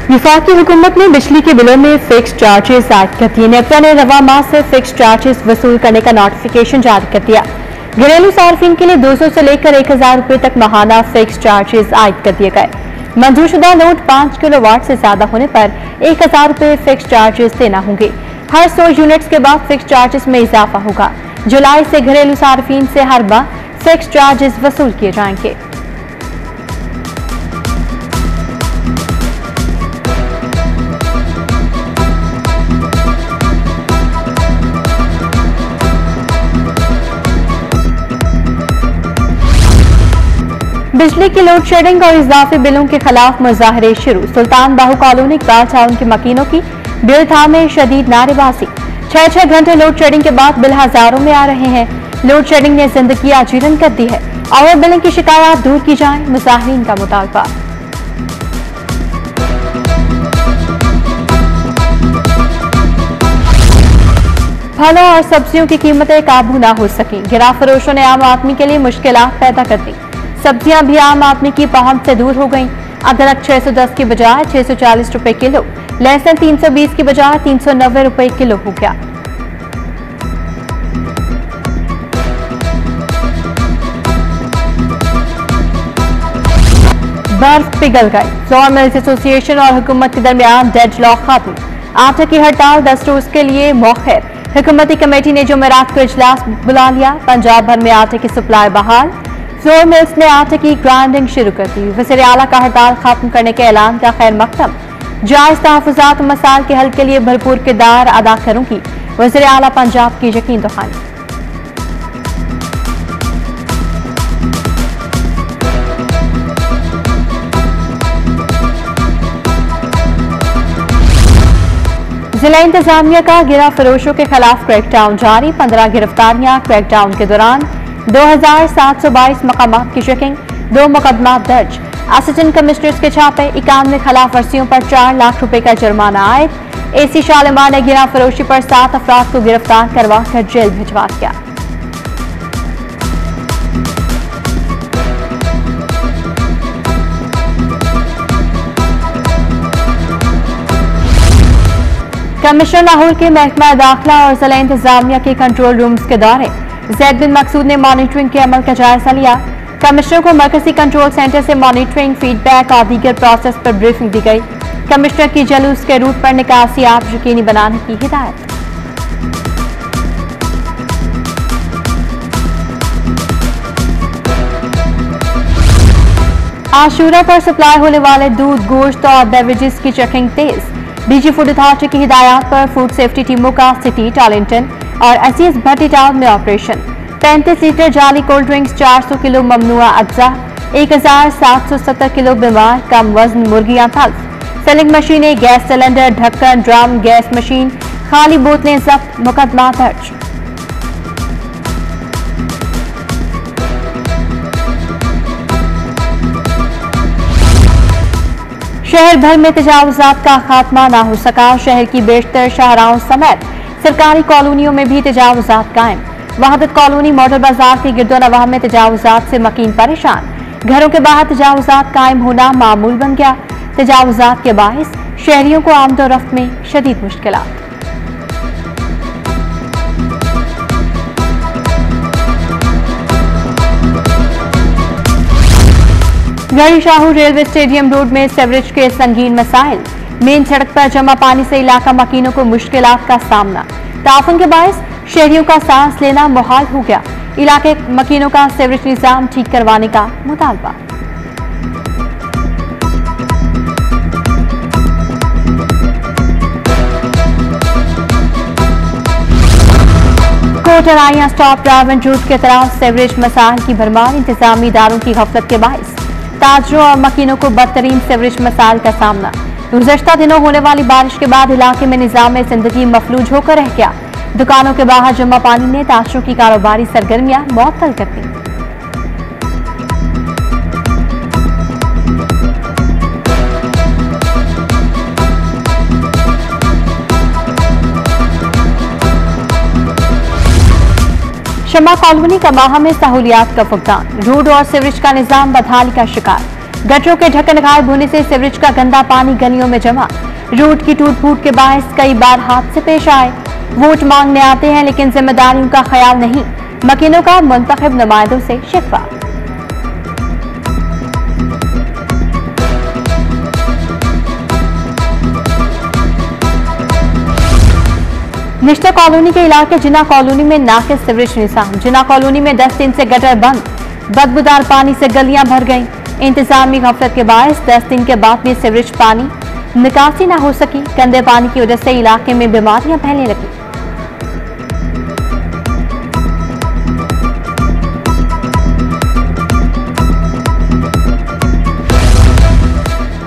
वफाकी हुकूमत ने बिजली के बिलों में फिक्स चार्जेस आयद कर दिए। नेपरा ने रवा माह से फिक्स चार्जेस वसूल करने का नोटिफिकेशन जारी कर दिया। घरेलू सार्फिन के लिए 200 से लेकर 1000 रुपए तक माहाना फिक्स चार्जेस आयद कर दिए गए। मंजूरशुदा लोड 5 किलोवाट से ज्यादा होने पर 1000 रुपए फिक्स चार्जेस देना होंगे। हर 100 यूनिट्स के बाद फिक्स चार्जेस में इजाफा होगा। जुलाई से घरेलू सार्फिन से हर माह फिक्स चार्जेस वसूल किए जाएंगे। बिजली की लोड शेडिंग और इजाफी बिलों के खिलाफ मुजाहरे शुरू। सुल्तान बाहू कॉलोनी इकबाल टाउन के मकीनों की बिल था में शदीद नारेबाजी। 6 घंटे लोड शेडिंग के बाद बिल हजारों में आ रहे हैं। लोड शेडिंग ने जिंदगी आजीवन कर दी है। ओवर बिलिंग की शिकायत दूर की जाए, मुजाहिरीन का मुतालबा। फलों और सब्जियों की कीमतें काबू ना हो सकी। गिरा फरोशों ने आम आदमी के लिए मुश्किलात पैदा कर दी। सब्जियां भी आम आदमी की पहुंच से दूर हो गईं। अदरक 610 की बजाय 640 रुपए किलो, लहसुन 320 की बजाय 390 रुपए किलो हो गया। बर्फ पिघल गई। फ्लोर मिल्स एसोसिएशन और हुकूमत के दरमियान डेडलॉक खत्म। आटे की हड़ताल 10 रोज के लिए मौखर। हुकूमती कमेटी ने जुमेरात को इजलास बुला लिया। पंजाब भर में आटे की सप्लाई बहाल। फ्लोर मिल्स ने आटे की ग्राइंडिंग शुरू कर दी। वज़ीर आला का हड़ताल खत्म करने के ऐलान का खैर मकदम। जायज तहफ़्फ़ुज़ात मसाइल के हल के लिए भरपूर किरदार अदा करूंगी, वज़ीर आला पंजाब की यकीन दहानी। जिला इंतजामिया का गिरा फरोशों के खिलाफ क्रैकडाउन जारी। 15 गिरफ्तारियां। क्रैकडाउन के दौरान 2722 मकामात की चेकिंग, 2 मुकदमा दर्ज। असिस्टेंट कमिश्नर्स के छापे। 91 खिलाफ वर्जियों पर 4 लाख रुपए का जुर्माना आयद। एसी शालिमार ने गिरा फरोशी पर 7 अफराद को गिरफ्तार करवा कर जेल भिजवा दिया। कमिश्नर लाहौर के महकमा दाखिला और जिला इंतजामिया के कंट्रोल रूम्स के दौरे। जैद बिन मकसूद ने मॉनिटरिंग के अमल का जायजा लिया। कमिश्नर को मरकजी कंट्रोल सेंटर से मॉनिटरिंग, फीडबैक और दीगर प्रोसेस पर ब्रीफिंग दी गई। कमिश्नर की जलूस के रूट पर निकासियात यकीनी बनाने की हिदायत। आशूरा पर सप्लाई होने वाले दूध, गोश्त और बेवरेजेस की चेकिंग तेज। डीजी फूड अथॉरिटी की हिदायत पर फूड सेफ्टी टीमों का सिटी, टार्लिंगटन और अजीज भट्टी टाउन में ऑपरेशन। 35 लीटर जाली कोल्ड ड्रिंक्स, 400 किलो ममनुआ अज्जा, 1770 किलो बीमार कम वजन मुर्गियां तल्फ। सेलिंग मशीनें, गैस सिलेंडर, ढक्कन, ड्रम, गैस मशीन, खाली बोतलें जब्त, मुकदमा दर्ज। शहर भर में तजावुजात का खात्मा ना हो सका। शहर की बेशतर शाहराहों समेत सरकारी कॉलोनियों में भी तजावुजात कायम। वहादत कॉलोनी, मॉडल बाजार के गिरदोनवाह में तजावुजात से मकीन परेशान। घरों के बाहर तजावुजात कायम होना मामूल बन गया। तजावुजात के बाइस शहरियों को आमदोरफ्त में शदीद मुश्किलात। गढ़ी शाहू रेलवे स्टेडियम रोड में सीवरेज के संगीन मसाइल। मेन सड़क पर जमा पानी से इलाका मकीनों को मुश्किलात का सामना। ताफुन के बायस शहरियों का सांस लेना मुहाल हो गया। इलाके मकीनों का सीवरेज निजाम ठीक करवाने का मुतालबा। कोटराइया स्टॉप रावण रूट के तरफ सीवरेज मसाइल की भरमार। इंतजामी इदारों की गफलत के बायस ताजरों और मकीनों को बदतरीन सीवरेज मसाइल का सामना। गुज़श्ता दिनों होने वाली बारिश के बाद इलाके में निजाम में जिंदगी मफलूज होकर रह गया। दुकानों के बाहर जमा पानी ने ताजरों की कारोबारी सरगर्मियां मुअत्तल कर दी। शमा कॉलोनी का माह में सहूलियात का फुकदान। रोड और सीवरेज का निजाम बदहाली का शिकार। गटरों के ढक्कन गायब होने से सीवरेज का गंदा पानी गलियों में जमा। रोड की टूट फूट के बायस कई बार हादसे पेश आए। वोट मांगने आते हैं लेकिन जिम्मेदारियों का ख्याल नहीं, मकीनों का मुंतखब नुमाइंदों से शिकवा। निश्ता कॉलोनी के इलाके जिना कॉलोनी में नाकिस सीवरेज निजाम। जिना कॉलोनी में 10 दिन से गटर बंद, बदबूदार पानी से गलियां भर गईं। इंतजामी गफलत के बायस 10 दिन के बाद भी सीवरेज पानी निकासी न हो सकी। गंदे पानी की वजह से इलाके में बीमारियां फैलने लगी।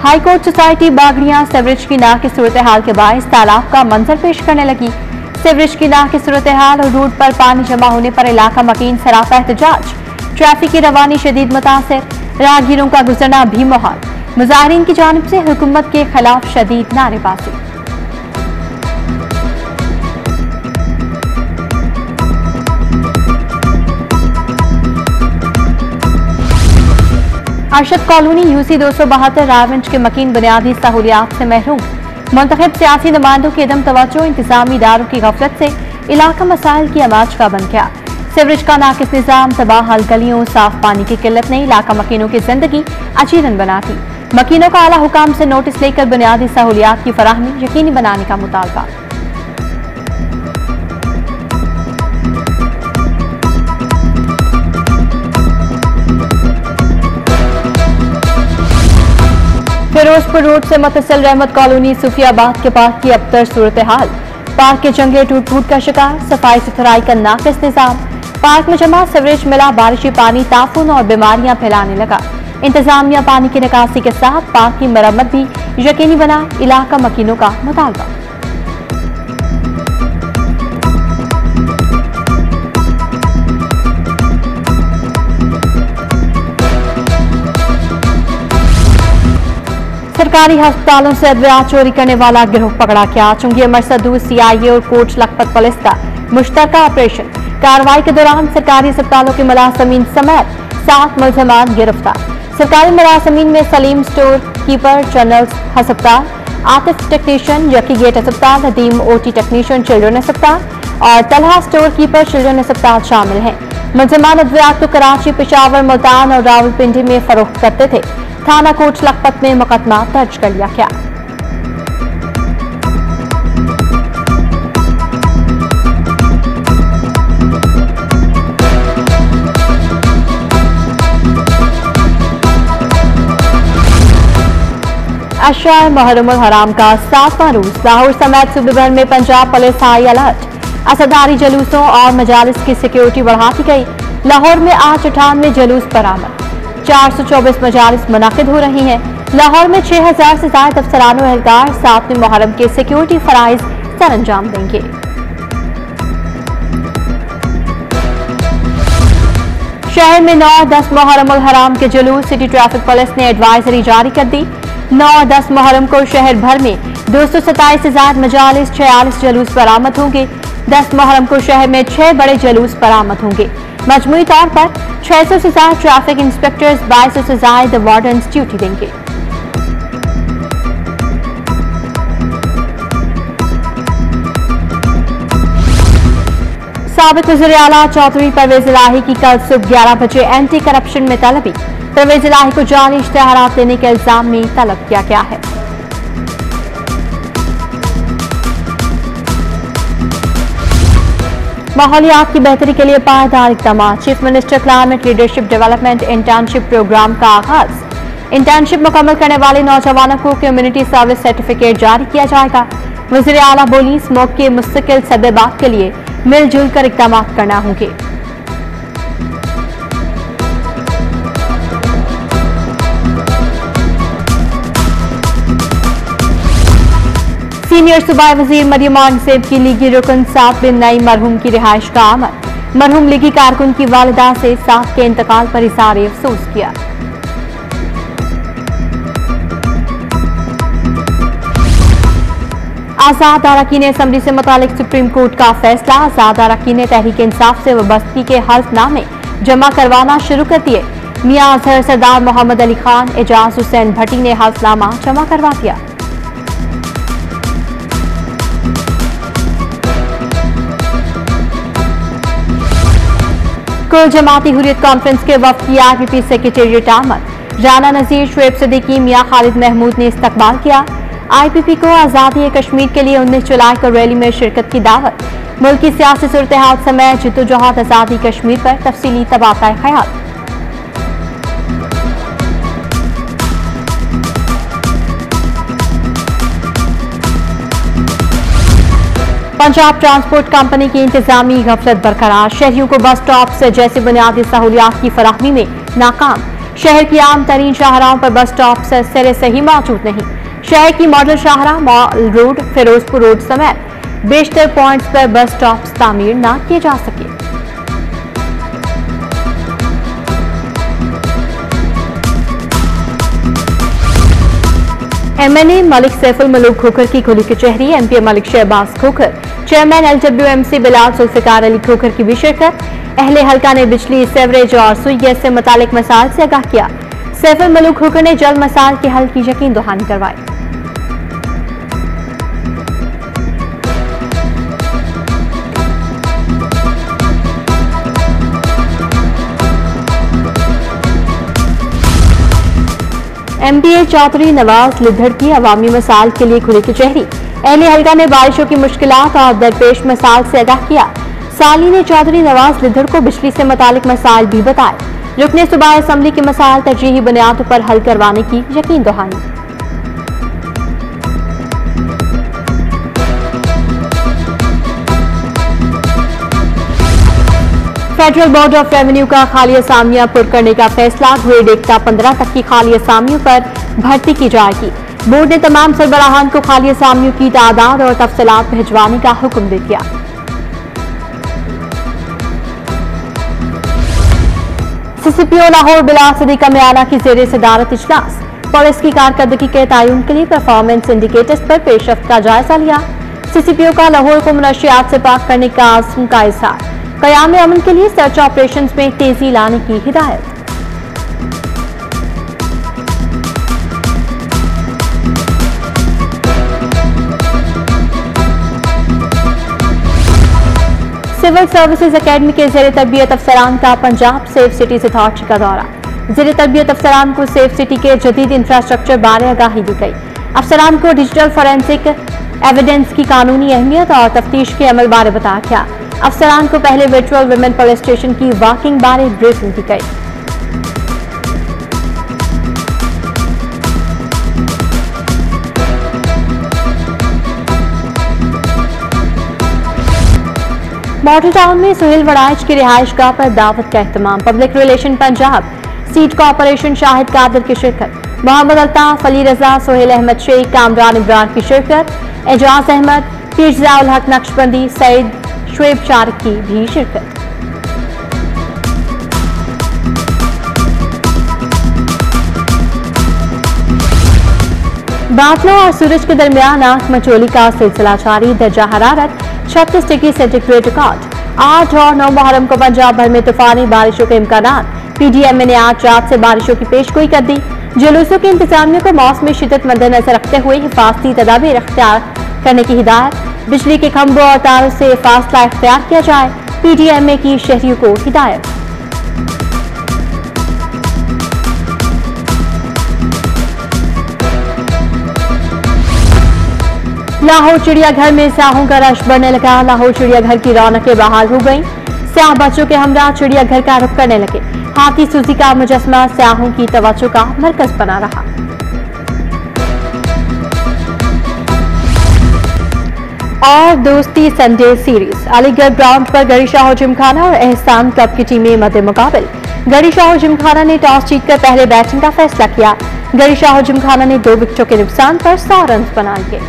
हाईकोर्ट सोसाइटी बागड़ियां सीवरेज की नाक की सूरत हाल के बायस तालाब का मंजर पेश करने लगी। सीवरेज की नाक की सूरत हाल और रोड पर पानी जमा होने पर इलाका मकीन सरापा एहतजाज। ट्रैफिक की रवानी शदीद मुतासिर, राहगीरों का गुजरना भी मुहाल। मुजाहिरीन की जानिब से हुकूमत के खिलाफ शदीद नारेबाजी। अरशद कॉलोनी यूसी 272 रायगंज के मकीन बुनियादी सहूलियात से महरूम। मुंतखब सियासी नुमाइंदों की अदम तवज्जो, इंतजामी इदारों की गफलत से इलाका मसाइल की आमाज का बन गया। सीवरेज का नाकिस निजाम, तबाहल गलियों, साफ पानी की किल्लत ने इलाका मकीनों की जिंदगी अजीरन बना दी। मकीनों का आला हुकाम से नोटिस लेकर बुनियादी सहूलियात की फराहमी यकीनी बनाने का मुतालबा। फिरोजपुर रोड से मुतसिल रहमत कॉलोनी सूफियाबाद के पार्क की अबतर सूरत हाल। पार्क के जंगले टूट फूट का शिकार, सफाई सुथराई का नाकिस निजाम। पार्क में जमा सीवरेज मिला बारिशी पानी ताफून और बीमारियां फैलाने लगा। इंतजामिया पानी की निकासी के साथ पार्क की मरम्मत भी यकीनी बना, इलाका मकीनों का मुतालबा। सरकारी अस्पतालों से अद्वियात चोरी करने वाला गिरोह पकड़ा गया। चुंगी मरसदू सीआईए और कोच लखपत पुलिस का मुश्तरका ऑपरेशन। कार्रवाई के दौरान सरकारी अस्पतालों के मुलाजमीन समेत 7 मुलजमान गिरफ्तार। सरकारी मुलाजमीन में सलीम स्टोर कीपर जनरल अस्पताल, आतिफ टेक्नीशियन यकी गेट अस्पताल, हदीम ओटी टेक्नीशियन चिल्ड्रन अस्पताल और तलहा स्टोर कीपर चिल्ड्रन अस्पताल शामिल हैं। मुलजमान अद्वियात को कराची, पेशावर, मुल्तान और रावलपिंडी में फरोख्त करते थे। थाना कोच लखपत में मुकदमा दर्ज कर लिया गया। अशरा मुहर्रमुल हराम का 7वां रोज लाहौर समेत सूबे भर में पंजाब पुलिस हाई अलर्ट। असदारी जुलूसों और मजालिस की सिक्योरिटी बढ़ा दी गई। लाहौर में आज 98 जुलूस बरामद। 424 मजालिस मुनाकिद हो रही हैं। लाहौर में 6000 से ज्यादा अफसरान और एहलकार 7वें मुहर्रम के सिक्योरिटी फराइज सर अंजाम देंगे। शहर में 9-10 मुहर्रमुल हराम के जुलूस। सिटी ट्रैफिक पुलिस ने एडवाइजरी जारी कर दी। 9-10 मुहर्रम को शहर भर में 227 से ज्यादा मजालिस, 46 जुलूस बरामद होंगे। 10 मुहर्रम को शहर में 6 बड़े जुलूस बरामद होंगे। मजमूई तौर पर 600 से ज्यादा ट्रैफिक इंस्पेक्टर्स, 2200 से ज्यादा वार्डन्स ड्यूटी देंगे। साबिक वज़ीर आला चौधरी परवेज इलाही की कल सुबह 11 बजे एंटी करप्शन में तलबी। परवेज इलाही को जाली इश्तेहारात देने के इल्जाम में तलब किया गया है। माहौलियात की बेहतरी के लिए पायदार इक़दाम। Chief minister climate leadership development internship programme का आगाज। इंटर्नशिप मुकम्मल करने वाले नौजवानों को कम्युनिटी सर्विस सर्टिफिकेट जारी किया जाएगा। वज़ीर आला बोली, स्मोक के मुस्तकिल सद्देबात के लिए मिलजुल कर इक़दाम करना होंगे। सीनियर सूबाई वजीर मरियम सेब की लीगी रुकन 7 बिन नई मरहूम की रिहाइश का अमल। मरहूम लीगी कारकुन की वालिदा से 7 के इंतकाल पर इज़हार अफसोस किया। आजाद अरकान असम्बली से मुतालिक सुप्रीम कोर्ट का फैसला। आजाद अरकान तहरीक इंसाफ से वाबस्तगी के हल्फनामे जमा करवाना शुरू कर दिए। मियां अजहर, सरदार मोहम्मद अली खान, एजाज हुसैन भट्टी ने हल्फनामा जमा करवा दिया। कुल जमाती हुर्रियत कॉन्फ्रेंस के वफ्द की IPP सेक्रेटेरिएट आमद। राना नजीर, शुएब सिद्दीकी, मियां खालिद महमूद ने इस्तकबाल किया। IPP को आज़ादी कश्मीर के लिए 19 जुलाई को रैली में शिरकत की दावत। मुल्क की सियासी सूरत-ए-हाल समय जिद्दोजहद आज़ादी कश्मीर पर तफसीली तबादला ख्याल। पंजाब ट्रांसपोर्ट कंपनी की इंतजामी गफलत बरकरार। शहरियों को बस स्टॉप से जैसी बुनियादी सहूलियात की फराहमी में नाकाम। शहर की आम तरीन शाहराहों पर बस स्टॉप से सिरे से ही मौजूद नहीं। शहर की मॉडल शाहराह, मॉल रोड, फिरोजपुर रोड समेत बेशतर पॉइंट्स पर बस स्टॉप तामीर न किए जा सके। MNA मलिक सैफुल मलूक खोखर की खुली कचहरी। MP Malik Shahbaz Khokhar, chairman LWMC Bilal Zulfiqar Ali Khokhar की भी शिरकत। अहले हल्का ने बिजली, सेवरेज और सुई गैस से मुतालिक मसाइल से आगाह किया। सैफुल मलूक खोखर ने जल्द मसाइल के हल की यकीन दहानी करवाई। MPA चौधरी नवाज लिद्धड़ की अवामी मसाइल के लिए खुली कचहरी। अहले हल्का ने बारिशों की मुश्किलात और दरपेश मसाइल से आगाह किया। साली ने चौधरी नवाज लिद्धड़ को बिजली से मुतालिक मसाइल भी बताए। रुकने सूबाई असम्बली के मसाइल तरजीही बुनियादों पर हल करवाने की यकीन दहानी। फेडरल बोर्ड ऑफ रेवेन्यू का खाली असामियां पुर करने का फैसला। ग्रेड 1 से 15 तक की खाली असामियों पर भर्ती की जाएगी। बोर्ड ने तमाम सरबराहान को खाली असामियों की तादाद और तफसीलात भिजवाने का हुक्म दे दिया। CCPO लाहौर बिलाल सदीका मियाना की जेर सदारत इजलास। पुलिस की कारकर्दगी के तयन के लिए परफॉर्मेंस इंडिकेटर्स पर पेशरफ्त का जायजा लिया। CCPO का लाहौर को मुनशियात से पाक करने का आज़म का इज़हार। क़याम अमन के लिए सर्च ऑपरेशंस में तेजी लाने की हिदायत। सिविल सर्विसेज अकेडमी के ज़ेर तरबियत अफसरान का पंजाब सेफ सिटीज अथॉरिटी का दौरा। ज़ेर तरबियत अफसरान को सेफ सिटी के जदीद इंफ्रास्ट्रक्चर बारे आगाही दी गई। अफसरान को डिजिटल फॉरेंसिक एविडेंस की कानूनी अहमियत और तफ्तीश के अमल बारे बताया गया। अफसरान को पहले वर्चुअल वुमेन पुलिस स्टेशन की वर्किंग बारे ब्रीफिंग दी गई। मॉडल टाउन में सुहेल वड़ाइच की रिहाइश गाह पर दावत का एहतमाम। Public relation Punjab seed corporation Shahid Qadir की शिरकत। मोहम्मद अल्ताफ, अली रजा, सोहेल अहमद शेख, कामरान इब्रार की शिरकत। एजाज अहमद, फिरजा उल हक नक्शबंदी, सईद शुएब शारिक की भी शिरकत। बादलों और सूरज के दरमियान आंख मचोली का सिलसिला जारी। दर्जा हरारत 36 डिग्री सेंटीग्रेड रिकॉर्ड। 8 और 9 मुहर्रम को पंजाब भर में तूफानी बारिशों के इम्कानात। PDMA ने आज रात से बारिशों की पेशगोई कर दी। जुलूसों के इंतजामिया को मौसमी शिद्दत मद्देनजर रखते हुए हिफाजती तदाबीर इख्तियार करने की हिदायत। बिजली के खंभों और तारों से फासला इख्तियार किया जाए। PDMA की शहरियों को हिदायत। लाहौर चिड़ियाघर में स्याहों का रश बढ़ने लगा। लाहौर चिड़ियाघर की रौनकें बहाल हो गईं। स्याह बच्चों के हमरा चिड़ियाघर का रुख करने लगे। हाथी सूजी का मुजस्मा स्याहों की तवज्जो का मरकज बना रहा। और दोस्ती संडे सीरीज। अलीगढ़ ग्राउंड पर गरी शाह जिमखाना और एहसान क्लब की टीमें मद्दे मुकाबिल। गरी शाह जिमखाना ने टॉस जीतकर पहले बैटिंग का फैसला किया। गरी शाह जिमखाना ने 2 विकेटों के नुकसान पर 100 रन बना लिए।